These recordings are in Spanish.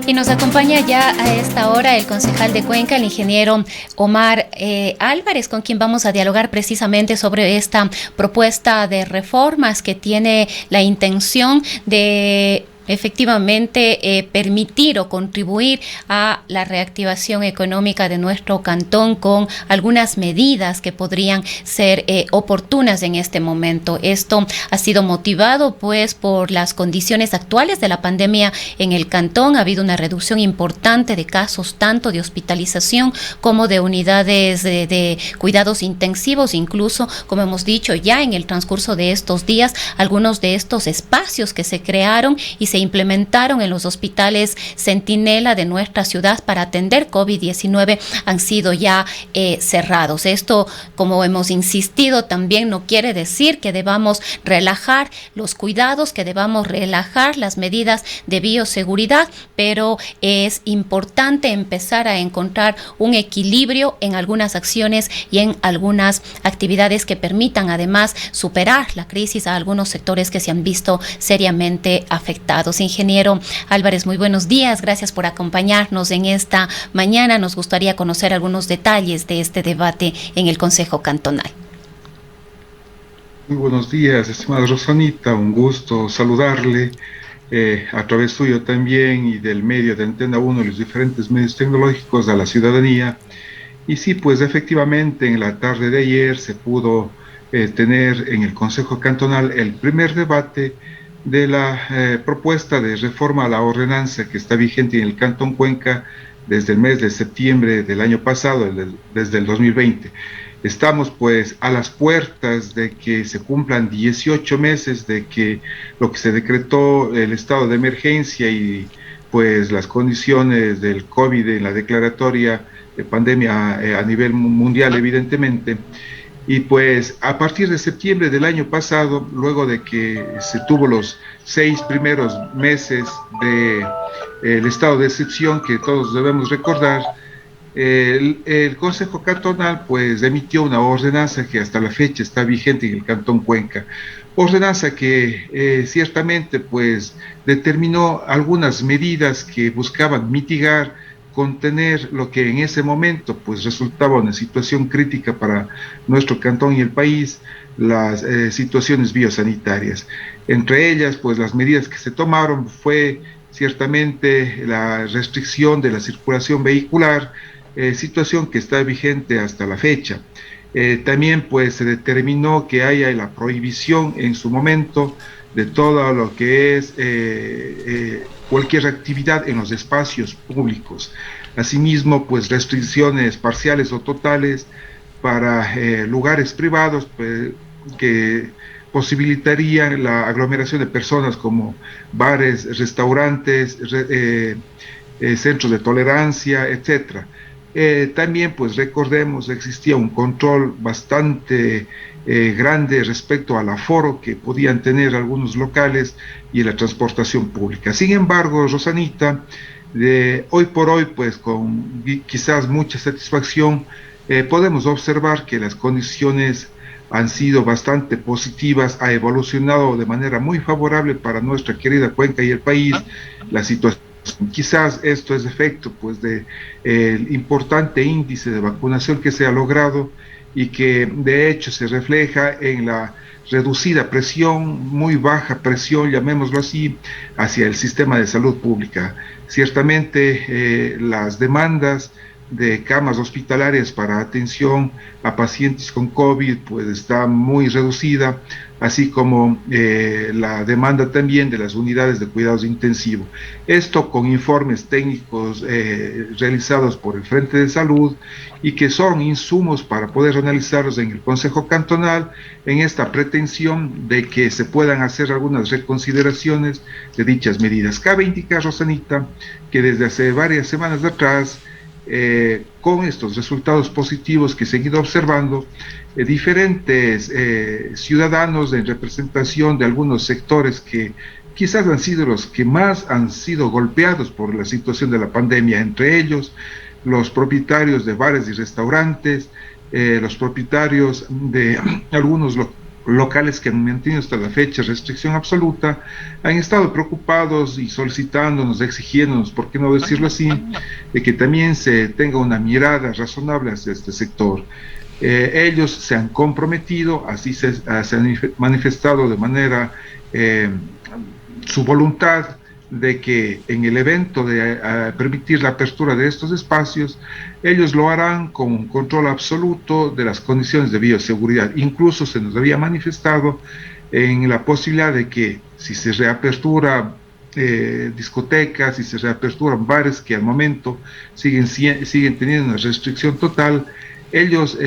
Y nos acompaña ya a esta hora el concejal de Cuenca, el ingeniero Omar Álvarez, con quien vamos a dialogar precisamente sobre esta propuesta de reformas que tiene la intención de efectivamente permitir o contribuir a la reactivación económica de nuestro cantón con algunas medidas que podrían ser oportunas en este momento. Esto ha sido motivado pues por las condiciones actuales de la pandemia en el cantón. Ha habido una reducción importante de casos tanto de hospitalización como de unidades de cuidados intensivos, incluso como hemos dicho ya en el transcurso de estos días, algunos de estos espacios que se crearon y se implementaron en los hospitales Centinela de nuestra ciudad para atender COVID-19 han sido ya cerrados. Esto, como hemos insistido, también no quiere decir que debamos relajar los cuidados, que debamos relajar las medidas de bioseguridad, pero es importante empezar a encontrar un equilibrio en algunas acciones y en algunas actividades que permitan además superar la crisis a algunos sectores que se han visto seriamente afectados. Ingeniero Álvarez, muy buenos días, gracias por acompañarnos en esta mañana. Nos gustaría conocer algunos detalles de este debate en el Consejo Cantonal. Muy buenos días, estimada Rosanita, un gusto saludarle a través suyo también y del medio de Antena 1 y los diferentes medios tecnológicos a la ciudadanía. Y sí, pues efectivamente en la tarde de ayer se pudo tener en el Consejo Cantonal el primer debate de la propuesta de reforma a la ordenanza que está vigente en el Cantón Cuenca desde el mes de septiembre del año pasado, desde el 2020. Estamos pues a las puertas de que se cumplan 18 meses de que lo que se decretó el estado de emergencia y pues las condiciones del COVID en la declaratoria de pandemia a nivel mundial, evidentemente. Y pues a partir de septiembre del año pasado, luego de que se tuvo los 6 primeros meses del estado de excepción que todos debemos recordar, el Consejo Cantonal pues emitió una ordenanza que hasta la fecha está vigente en el Cantón Cuenca. Ordenanza que ciertamente pues determinó algunas medidas que buscaban mitigar, contener lo que en ese momento pues resultaba una situación crítica para nuestro cantón y el país, las situaciones biosanitarias. Entre ellas pues las medidas que se tomaron fue ciertamente la restricción de la circulación vehicular, situación que está vigente hasta la fecha. También pues se determinó que haya la prohibición en su momento de todo lo que es cualquier actividad en los espacios públicos. Asimismo, pues restricciones parciales o totales para lugares privados pues, que posibilitarían la aglomeración de personas como bares, restaurantes, centros de tolerancia, etcétera. También, pues recordemos, existía un control bastante grande respecto al aforo que podían tener algunos locales y la transportación pública. Sin embargo, Rosanita, hoy por hoy, pues con quizás mucha satisfacción, podemos observar que las condiciones han sido bastante positivas, ha evolucionado de manera muy favorable para nuestra querida Cuenca y el país, la situación. Quizás esto es efecto pues de el importante índice de vacunación que se ha logrado y que de hecho se refleja en la reducida presión, muy baja presión, llamémoslo así, hacia el sistema de salud pública. Ciertamente las demandas de camas hospitalarias para atención a pacientes con COVID pues está muy reducida, así como la demanda también de las unidades de cuidados intensivos. Esto con informes técnicos realizados por el Frente de Salud y que son insumos para poder analizarlos en el Consejo Cantonal en esta pretensión de que se puedan hacer algunas reconsideraciones de dichas medidas. Cabe indicar, Rosanita, que desde hace varias semanas atrás, con estos resultados positivos que se han ido observando, diferentes ciudadanos en representación de algunos sectores que quizás han sido los que más han sido golpeados por la situación de la pandemia, entre ellos los propietarios de bares y restaurantes, los propietarios de algunos locales que han mantenido hasta la fecha restricción absoluta, han estado preocupados y solicitándonos, exigiéndonos, por qué no decirlo así, de que también se tenga una mirada razonable hacia este sector. Ellos se han comprometido, así se han manifestado de manera su voluntad de que en el evento de permitir la apertura de estos espacios, ellos lo harán con un control absoluto de las condiciones de bioseguridad. Incluso se nos había manifestado en la posibilidad de que si se reapertura discotecas, si se reaperturan bares que al momento siguen teniendo una restricción total, ellos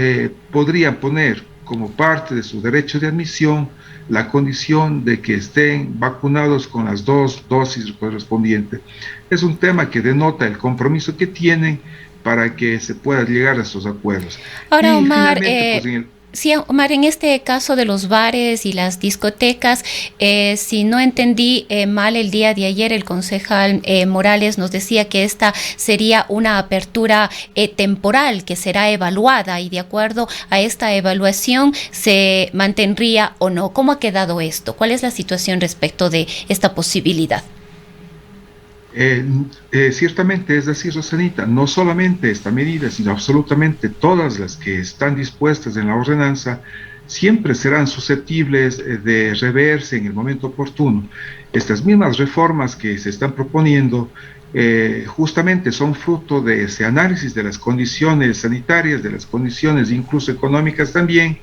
podrían poner como parte de su derecho de admisión la condición de que estén vacunados con las 2 dosis correspondientes. Es un tema que denota el compromiso que tienen para que se pueda llegar a estos acuerdos. Ahora, Y Omar, finalmente, sí, Omar, en este caso de los bares y las discotecas, si no entendí mal el día de ayer, el concejal Morales nos decía que esta sería una apertura temporal que será evaluada y de acuerdo a esta evaluación se mantendría o no. ¿Cómo ha quedado esto? ¿Cuál es la situación respecto de esta posibilidad? Ciertamente, es decir, Rosanita, no solamente esta medida, sino absolutamente todas las que están dispuestas en la ordenanza, siempre serán susceptibles de reverse en el momento oportuno. Estas mismas reformas que se están proponiendo justamente son fruto de ese análisis de las condiciones sanitarias, de las condiciones incluso económicas también.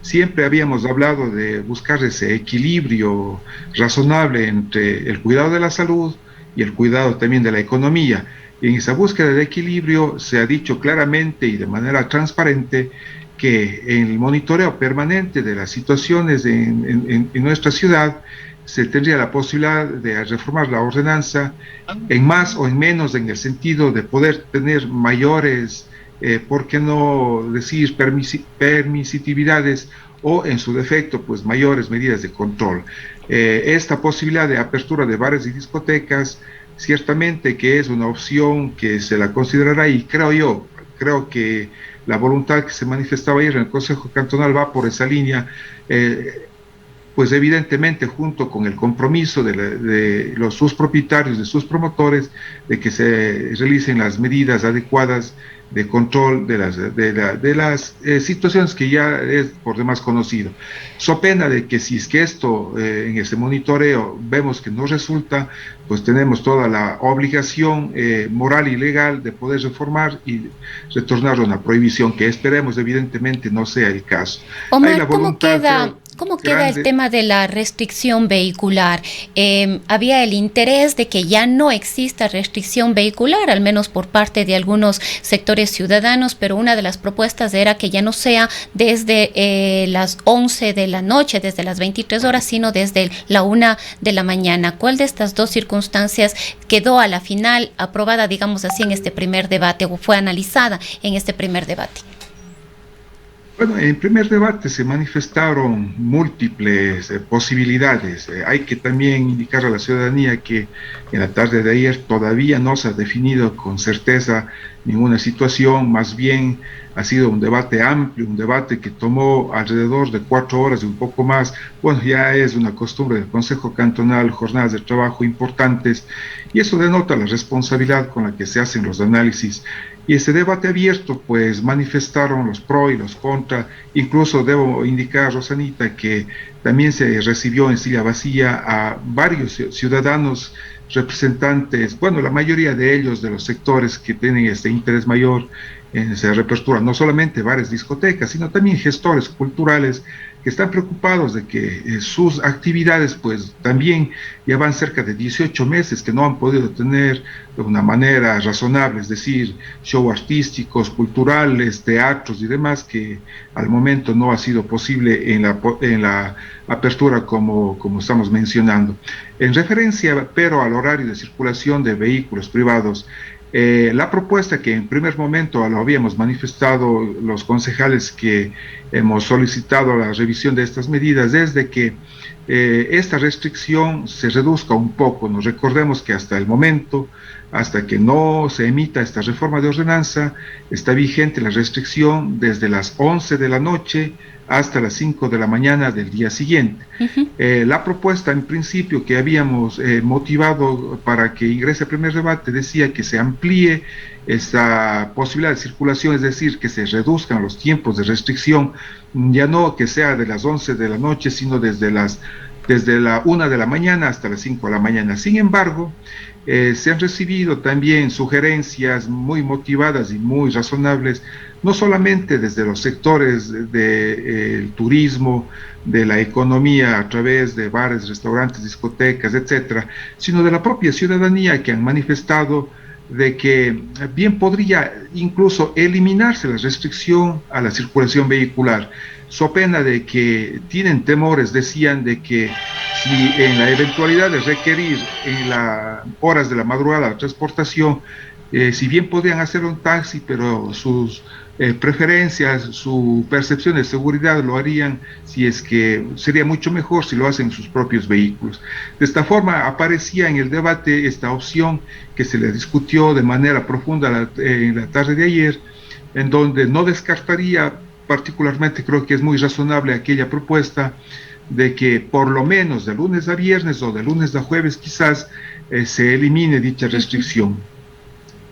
Siempre habíamos hablado de buscar ese equilibrio razonable entre el cuidado de la salud y el cuidado también de la economía. En esa búsqueda de equilibrio se ha dicho claramente y de manera transparente que en el monitoreo permanente de las situaciones en nuestra ciudad se tendría la posibilidad de reformar la ordenanza en más o en menos, en el sentido de poder tener mayores, ¿por qué no decir permisividades, o en su defecto, pues mayores medidas de control? Esta posibilidad de apertura de bares y discotecas, ciertamente que es una opción que se la considerará, y creo que la voluntad que se manifestaba ayer en el Consejo Cantonal va por esa línea, pues evidentemente junto con el compromiso de sus propietarios, de sus promotores, de que se realicen las medidas adecuadas de control de las situaciones que ya es por demás conocido. So pena de que si es que esto en ese monitoreo vemos que no resulta, pues tenemos toda la obligación moral y legal de poder reformar y retornar a una prohibición, que esperemos evidentemente no sea el caso. Hay la Omar, voluntad, creo, ¿cómo queda el grande. tema de la restricción vehicular? Había el interés de que ya no exista restricción vehicular, al menos por parte de algunos sectores ciudadanos, pero una de las propuestas era que ya no sea desde las 11 de la noche, desde las 23 horas, sino desde la 1 de la mañana. ¿Cuál de estas dos circunstancias quedó a la final aprobada, digamos así, en este primer debate o fue analizada en este primer debate? Bueno, en primer debate se manifestaron múltiples posibilidades. Hay que también indicar a la ciudadanía que en la tarde de ayer todavía no se ha definido con certeza ninguna situación, más bien ha sido un debate amplio, un debate que tomó alrededor de 4 horas y un poco más. Bueno, ya es una costumbre del Consejo Cantonal, jornadas de trabajo importantes, y eso denota la responsabilidad con la que se hacen los análisis. Y ese debate abierto, pues manifestaron los pros y los contras. Incluso debo indicar, Rosanita, que también se recibió en silla vacía a varios ciudadanos representantes, bueno, la mayoría de ellos de los sectores que tienen este interés mayor en esa reapertura, no solamente bares, discotecas, sino también gestores culturales que están preocupados de que sus actividades, pues también ya van cerca de 18 meses que no han podido tener de una manera razonable, es decir, show artísticos, culturales, teatros y demás, que al momento no ha sido posible en la apertura como estamos mencionando. En referencia, pero al horario de circulación de vehículos privados, la propuesta que en primer momento lo habíamos manifestado los concejales que hemos solicitado la revisión de estas medidas es de que esta restricción se reduzca un poco. Nos recordemos que hasta el momento, hasta que no se emita esta reforma de ordenanza, está vigente la restricción desde las 11 de la noche hasta las 5 de la mañana del día siguiente. La propuesta en principio que habíamos motivado para que ingrese al primer debate decía que se amplíe esta posibilidad de circulación, es decir, que se reduzcan los tiempos de restricción, ya no que sea de las 11 de la noche, sino desde la 1 de la mañana hasta las 5 de la mañana. Sin embargo, se han recibido también sugerencias muy motivadas y muy razonables, no solamente desde los sectores del turismo, de la economía a través de bares, restaurantes, discotecas, etcétera, sino de la propia ciudadanía, que han manifestado de que bien podría incluso eliminarse la restricción a la circulación vehicular, so pena de que tienen temores, decían, de que si en la eventualidad de requerir en las horas de la madrugada la transportación, si bien podrían hacer un taxi, pero sus preferencias, su percepción de seguridad lo harían si es que sería mucho mejor si lo hacen en sus propios vehículos. De esta forma aparecía en el debate esta opción que se le discutió de manera profunda en la tarde de ayer, en donde no descartaría, particularmente creo que es muy razonable aquella propuesta de que por lo menos de lunes a viernes o de lunes a jueves quizás se elimine dicha restricción.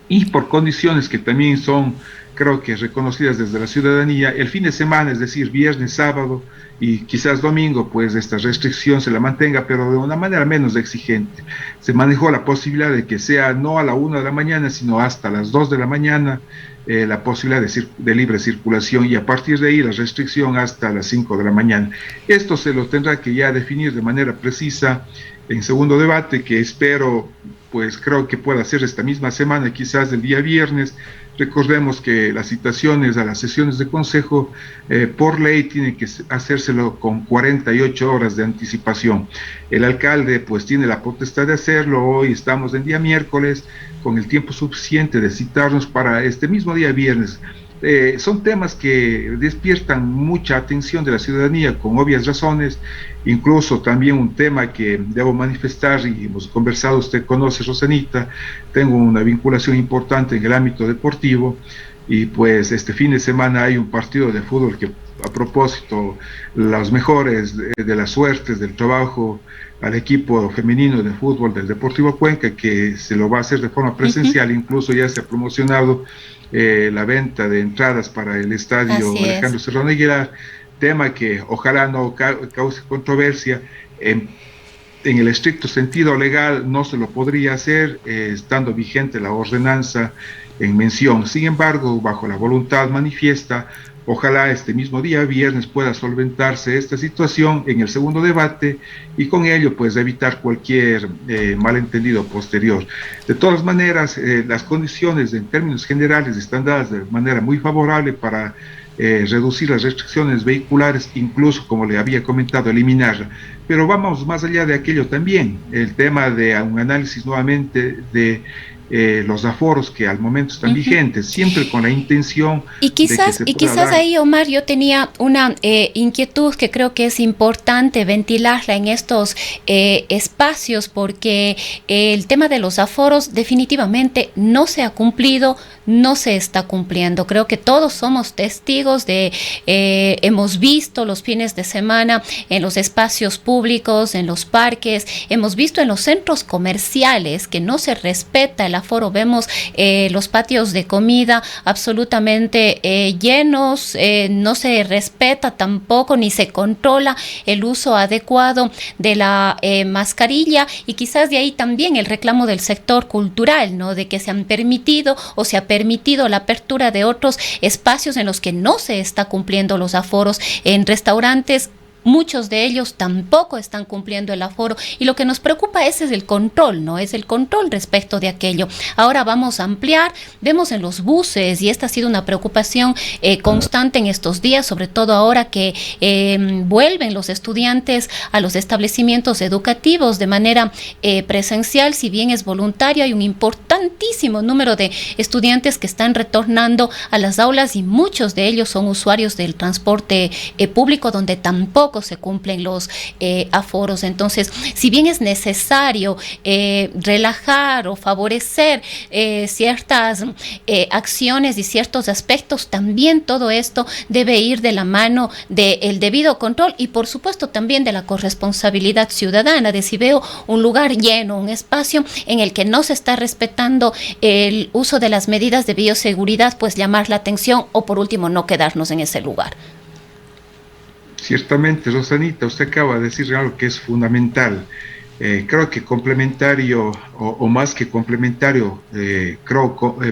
Y por condiciones que también son, creo que reconocidas desde la ciudadanía, el fin de semana, es decir, viernes, sábado y quizás domingo, pues esta restricción se la mantenga, pero de una manera menos exigente. Se manejó la posibilidad de que sea no a la 1 de la mañana, sino hasta las 2 de la mañana, la posibilidad de libre circulación, y a partir de ahí la restricción hasta las 5 de la mañana. Esto se lo tendrá que ya definir de manera precisa en segundo debate, que espero, pues creo que pueda ser esta misma semana, quizás el día viernes. Recordemos que las citaciones a las sesiones de consejo por ley tienen que hacérselo con 48 horas de anticipación. El alcalde pues tiene la potestad de hacerlo. Hoy estamos en día miércoles, con el tiempo suficiente de citarnos para este mismo día viernes. Son temas que despiertan mucha atención de la ciudadanía con obvias razones, incluso también un tema que debo manifestar y hemos conversado, usted conoce, Rosanita, tengo una vinculación importante en el ámbito deportivo, y pues este fin de semana hay un partido de fútbol que, a propósito, los mejores de las suertes del trabajo al equipo femenino de fútbol del Deportivo Cuenca, que se lo va a hacer de forma presencial. Incluso ya se ha promocionado la venta de entradas para el estadio Alejandro Serrano Aguilar, tema que ojalá no cause controversia. En el estricto sentido legal no se lo podría hacer, estando vigente la ordenanza en mención. Sin embargo, bajo la voluntad manifiesta, ojalá este mismo día viernes pueda solventarse esta situación en el segundo debate, y con ello pues evitar cualquier malentendido posterior. De todas maneras, las condiciones en términos generales están dadas de manera muy favorable para reducir las restricciones vehiculares, incluso, como le había comentado, eliminarla. Pero vamos más allá de aquello también, el tema de un análisis nuevamente de los aforos que al momento están vigentes, siempre con la intención y quizás, de que se pueda dar. Ahí, Omar, yo tenía una inquietud que creo que es importante ventilarla en estos espacios, porque el tema de los aforos definitivamente no se ha cumplido, no se está cumpliendo. Creo que todos somos testigos de, hemos visto los fines de semana en los espacios públicos, en los parques, hemos visto en los centros comerciales que no se respeta el aforo. Vemos los patios de comida absolutamente llenos, no se respeta tampoco ni se controla el uso adecuado de la mascarilla, y quizás de ahí también el reclamo del sector cultural, ¿no? De que se han permitido o se ha permitido la apertura de otros espacios en los que no se está cumpliendo los aforos. En restaurantes, muchos de ellos tampoco están cumpliendo el aforo, y lo que nos preocupa es el control, ¿no? Es el control respecto de aquello. Ahora vamos a ampliar, vemos en los buses, y esta ha sido una preocupación constante en estos días, sobre todo ahora que vuelven los estudiantes a los establecimientos educativos de manera presencial. Si bien es voluntario, hay un importantísimo número de estudiantes que están retornando a las aulas, y muchos de ellos son usuarios del transporte público, donde tampoco tampoco se cumplen los aforos. Entonces, si bien es necesario relajar o favorecer ciertas acciones y ciertos aspectos, también todo esto debe ir de la mano del debido control y por supuesto también de la corresponsabilidad ciudadana, de si veo un lugar lleno, un espacio en el que no se está respetando el uso de las medidas de bioseguridad, pues llamar la atención o por último no quedarnos en ese lugar. Ciertamente, Rosanita, usted acaba de decir algo que es fundamental. Creo que complementario o más que complementario,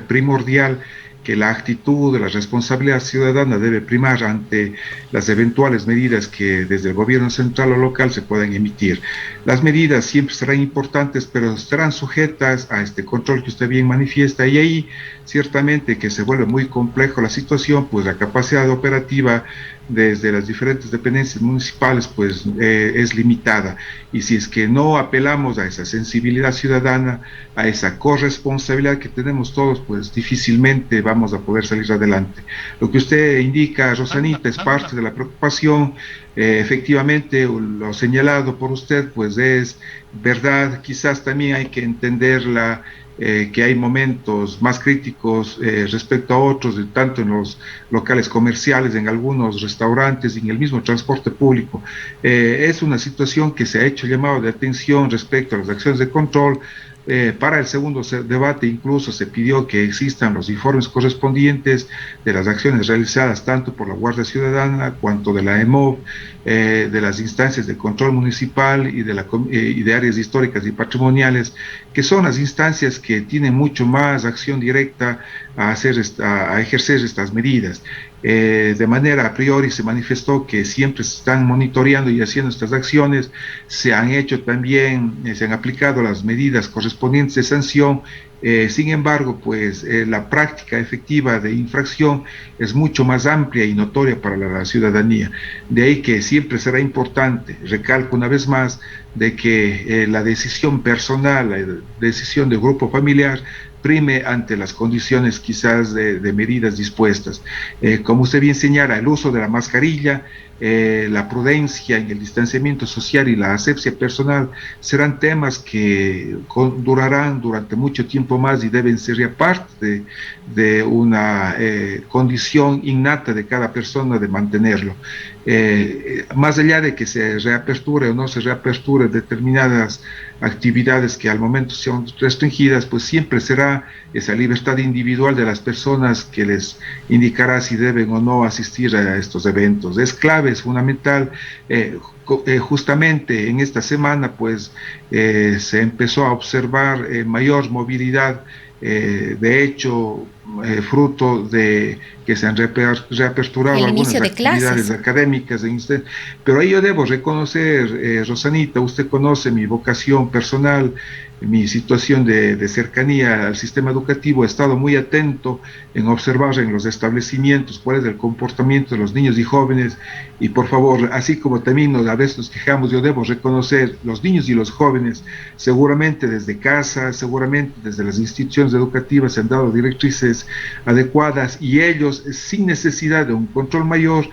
primordial que la actitud de la responsabilidad ciudadana debe primar ante las eventuales medidas que desde el gobierno central o local se puedan emitir. Las medidas siempre serán importantes, pero estarán sujetas a este control que usted bien manifiesta, y ahí ciertamente que se vuelve muy complejo la situación, pues la capacidad operativa desde las diferentes dependencias municipales pues es limitada, y si es que no apelamos a esa sensibilidad ciudadana, a esa corresponsabilidad que tenemos todos, pues difícilmente vamos a poder salir adelante. Lo que usted indica, Rosanita, es parte de la preocupación. Efectivamente, lo señalado por usted pues es verdad. Quizás también hay que entenderla, que hay momentos más críticos respecto a otros, tanto en los locales comerciales, en algunos restaurantes y en el mismo transporte público. Es una situación que se ha hecho llamado de atención respecto a las acciones de control. Para el segundo debate incluso se pidió que existan los informes correspondientes de las acciones realizadas tanto por la Guardia Ciudadana cuanto de la EMOV, de las instancias de control municipal y de áreas históricas y patrimoniales, que son las instancias que tienen mucho más acción directa a ejercer estas medidas. De manera a priori se manifestó que siempre se están monitoreando y haciendo estas acciones. Se han hecho también, se han aplicado las medidas correspondientes de sanción. Sin embargo, pues la práctica efectiva de infracción es mucho más amplia y notoria para la ciudadanía. De ahí que siempre será importante, recalco una vez más, de que la decisión personal, la decisión del grupo familiar, prime ante las condiciones quizás de medidas dispuestas. Como usted bien señala, el uso de la mascarilla, la prudencia en el distanciamiento social y la asepsia personal serán temas que durarán durante mucho tiempo más y deben ser ya parte de una condición innata de cada persona de mantenerlo. Más allá de que se reaperture o no se reaperture determinadas actividades que al momento sean restringidas, pues siempre será esa libertad individual de las personas que les indicará si deben o no asistir a estos eventos. Es clave, es fundamental. Justamente en esta semana pues se empezó a observar mayor movilidad, de hecho fruto de que se han reaperturado algunas actividades académicas, pero ahí yo debo reconocer, Rosanita, usted conoce mi vocación personal, mi situación de cercanía al sistema educativo. He estado muy atento en observar en los establecimientos cuál es el comportamiento de los niños y jóvenes, y por favor, así como también a veces nos quejamos, yo debo reconocer, los niños y los jóvenes, seguramente desde casa, seguramente desde las instituciones educativas se han dado directrices adecuadas, y ellos, sin necesidad de un control mayor,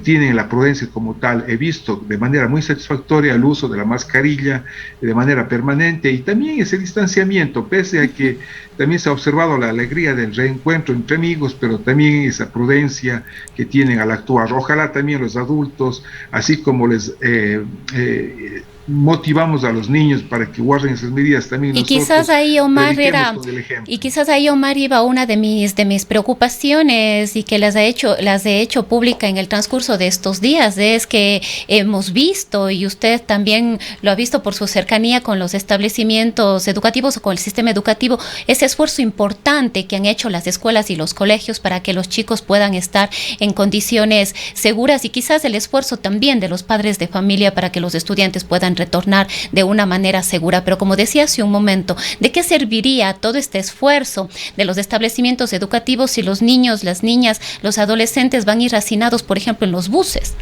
tienen la prudencia como tal. He visto de manera muy satisfactoria el uso de la mascarilla de manera permanente, y también ese distanciamiento, pese a que también se ha observado la alegría del reencuentro entre amigos, pero también esa prudencia que tienen al actuar. Ojalá también los adultos, así como les motivamos a los niños para que guarden esas medidas, también y quizás ahí, Omar, iba una de mis preocupaciones, y que las he hecho pública en el transcurso de estos días, es que hemos visto, y usted también lo ha visto por su cercanía con los establecimientos educativos o con el sistema educativo, ese esfuerzo importante que han hecho las escuelas y los colegios para que los chicos puedan estar en condiciones seguras, y quizás el esfuerzo también de los padres de familia para que los estudiantes puedan retornar de una manera segura. Pero como decía hace un momento, ¿de qué serviría todo este esfuerzo de los establecimientos educativos si los niños, las niñas, los adolescentes van a ir hacinados, por ejemplo, en los buses?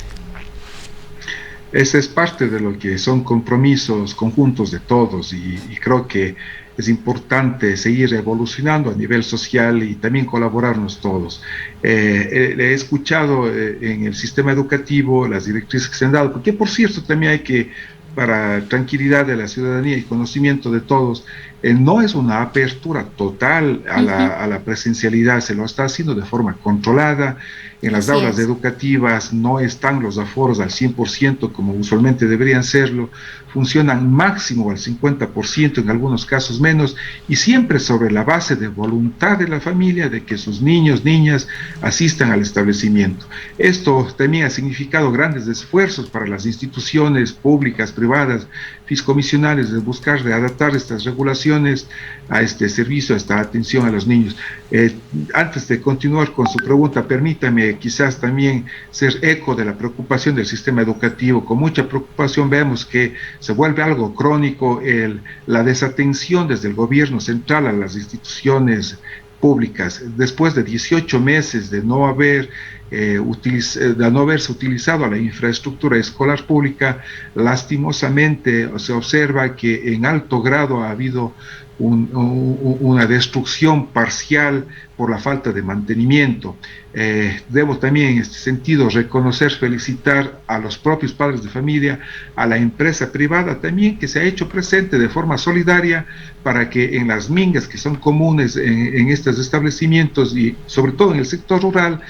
Esa es parte de lo que son compromisos conjuntos de todos y creo que es importante seguir evolucionando a nivel social y también colaborarnos todos. He escuchado en el sistema educativo las directrices que se han dado, porque por cierto también hay que, para tranquilidad de la ciudadanía y conocimiento de todos, no es una apertura total a a la presencialidad, se lo está haciendo de forma controlada. En las Así aulas es. educativas no están los aforos al 100% como usualmente deberían serlo, funcionan máximo al 50%, en algunos casos menos, y siempre sobre la base de voluntad de la familia de que sus niños, niñas asistan al establecimiento. Esto también ha significado grandes esfuerzos para las instituciones públicas, privadas, fiscomisionales, de buscar de adaptar estas regulaciones a este servicio, a esta atención a los niños. Antes de continuar con su pregunta, permítame quizás también ser eco de la preocupación del sistema educativo. Con mucha preocupación vemos que se vuelve algo crónico la desatención desde el gobierno central a las instituciones públicas. Después de 18 meses de no de no haberse utilizado la infraestructura escolar pública, lastimosamente se observa que en alto grado ha habido una destrucción parcial por la falta de mantenimiento. Debo también en este sentido reconocer, felicitar a los propios padres de familia, a la empresa privada también que se ha hecho presente de forma solidaria para que en las mingas que son comunes en estos establecimientos y sobre todo en el sector rural,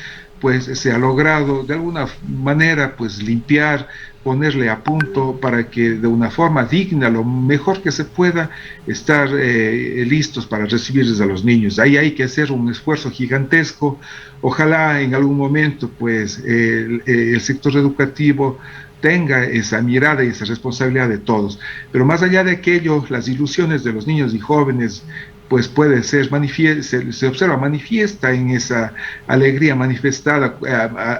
pues se ha logrado de alguna manera pues limpiar, ponerle a punto para que de una forma digna, lo mejor que se pueda, estar listos para recibirles a los niños. Ahí hay que hacer un esfuerzo gigantesco. Ojalá en algún momento pues el sector educativo tenga esa mirada y esa responsabilidad de todos. Pero más allá de aquello, las ilusiones de los niños y jóvenes pues puede ser, se observa manifiesta en esa alegría manifestada,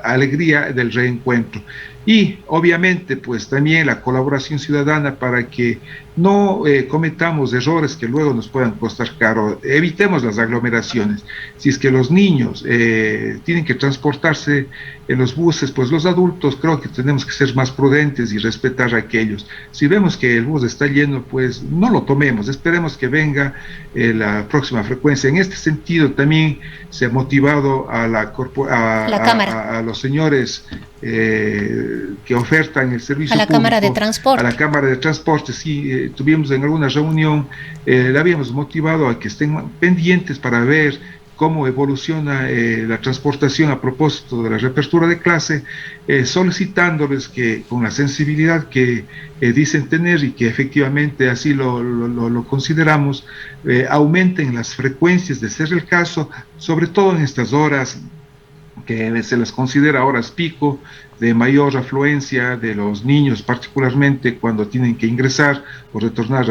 alegría del reencuentro. Y obviamente pues también la colaboración ciudadana para que no cometamos errores que luego nos puedan costar caro, evitemos las aglomeraciones. Si es que los niños tienen que transportarse en los buses, pues los adultos creo que tenemos que ser más prudentes y respetar a aquellos. Si vemos que el bus está lleno, pues no lo tomemos, esperemos que venga la próxima frecuencia. En este sentido también se ha motivado a La Cámara. a los señores que ofertan el servicio A la Cámara de público, a la Transporte. Cámara de Transporte. Sí, tuvimos en alguna reunión, le habíamos motivado a que estén pendientes para ver cómo evoluciona la transportación a propósito de la reapertura de clase, solicitándoles que con la sensibilidad que dicen tener y que efectivamente así lo consideramos, aumenten las frecuencias de ser el caso, sobre todo en estas horas que se les considera horas pico, de mayor afluencia de los niños, particularmente cuando tienen que ingresar o retornar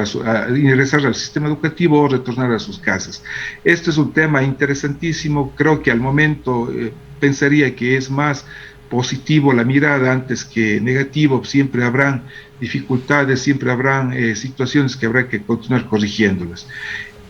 ingresar al sistema educativo o retornar a sus casas. Este es un tema interesantísimo, creo que al momento pensaría que es más positivo la mirada antes que negativo, siempre habrán dificultades, siempre habrán situaciones que habrá que continuar corrigiéndolas.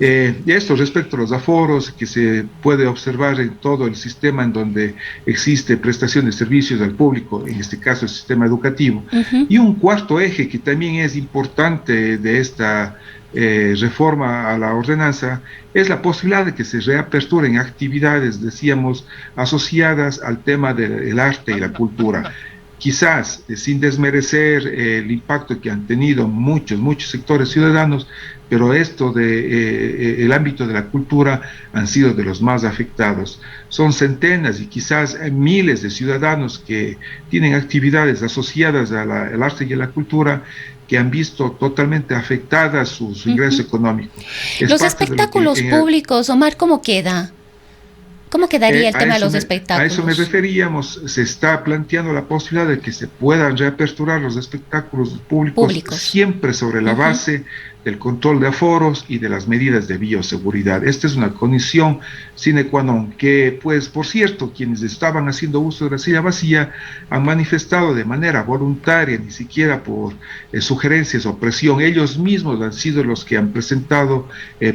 Y esto respecto a los aforos que se puede observar en todo el sistema en donde existe prestación de servicios al público, en este caso el sistema educativo. Y un cuarto eje que también es importante de esta reforma a la ordenanza es la posibilidad de que se reaperturen actividades, decíamos, asociadas al tema del arte y la cultura. Quizás sin desmerecer el impacto que han tenido muchos sectores ciudadanos, pero esto de el ámbito de la cultura han sido de los más afectados. Son centenas y quizás miles de ciudadanos que tienen actividades asociadas al arte y a la cultura que han visto totalmente afectadas su ingreso económico. Es Los parte de lo que espectáculos públicos, Omar, ¿cómo queda? ¿Cómo quedaría el tema de los A eso me espectáculos referíamos, se está planteando la posibilidad de que se puedan reaperturar los espectáculos públicos públicos? siempre sobre la base del control de aforos y de las medidas de bioseguridad. Esta es una condición sine qua non que, pues, por cierto, quienes estaban haciendo uso de la silla vacía han manifestado de manera voluntaria, ni siquiera por sugerencias o presión. Ellos mismos han sido los que han presentado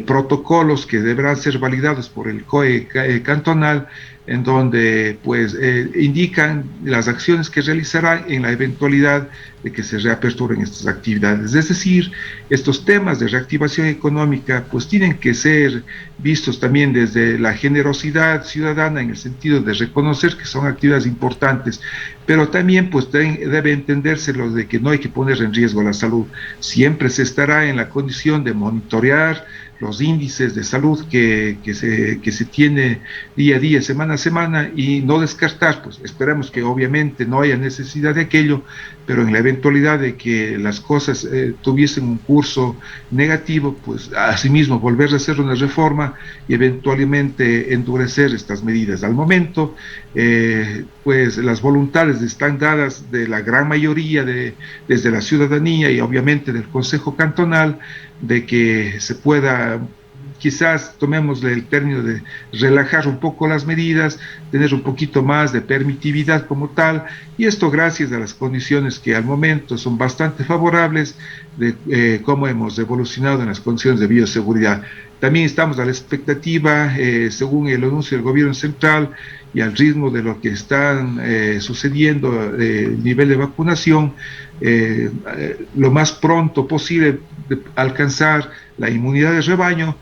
protocolos que deberán ser validados por el COE cantonal en donde pues indican las acciones que realizarán en la eventualidad de que se reaperturen estas actividades. Es decir, estos temas de reactivación económica pues tienen que ser vistos también desde la generosidad ciudadana, en el sentido de reconocer que son actividades importantes, pero también pues debe entenderse lo de que no hay que poner en riesgo la salud. Siempre se estará en la condición de monitorear los índices de salud que se tiene día a día, semana a semana, y no descartar, pues esperamos que obviamente no haya necesidad de aquello, pero en la eventualidad de que las cosas tuviesen un curso negativo, pues asimismo volver a hacer una reforma y eventualmente endurecer estas medidas. Al momento, pues las voluntades están dadas de la gran mayoría desde la ciudadanía y obviamente del Consejo Cantonal, de que se pueda, quizás tomemos el término de relajar un poco las medidas, tener un poquito más de permitividad como tal, y esto gracias a las condiciones que al momento son bastante favorables de cómo hemos evolucionado en las condiciones de bioseguridad. También estamos a la expectativa, según el anuncio del gobierno central y al ritmo de lo que están sucediendo, el nivel de vacunación, lo más pronto posible de alcanzar la inmunidad de rebaño,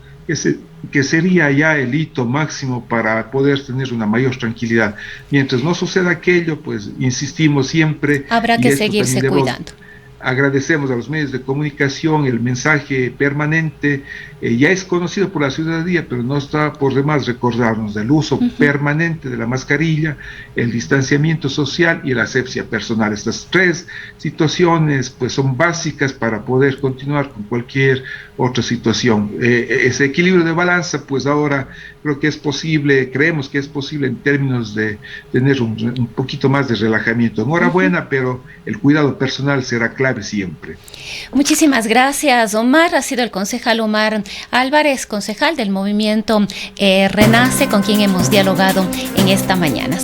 que sería ya el hito máximo para poder tener una mayor tranquilidad. Mientras no suceda aquello, pues insistimos siempre. Habrá que seguirse cuidando. Agradecemos a los medios de comunicación el mensaje permanente, ya es conocido por la ciudadanía, pero no está por demás recordarnos del uso permanente de la mascarilla, el distanciamiento social y la asepsia personal. Estas tres situaciones pues son básicas para poder continuar con cualquier otra situación. Ese equilibrio de balanza pues ahora creo que es posible, creemos que es posible en términos de tener un poquito más de relajamiento. Enhorabuena, pero el cuidado personal será clave siempre. Muchísimas gracias, Omar. Ha sido el concejal Omar Álvarez, concejal del movimiento Renace, con quien hemos dialogado en esta mañana.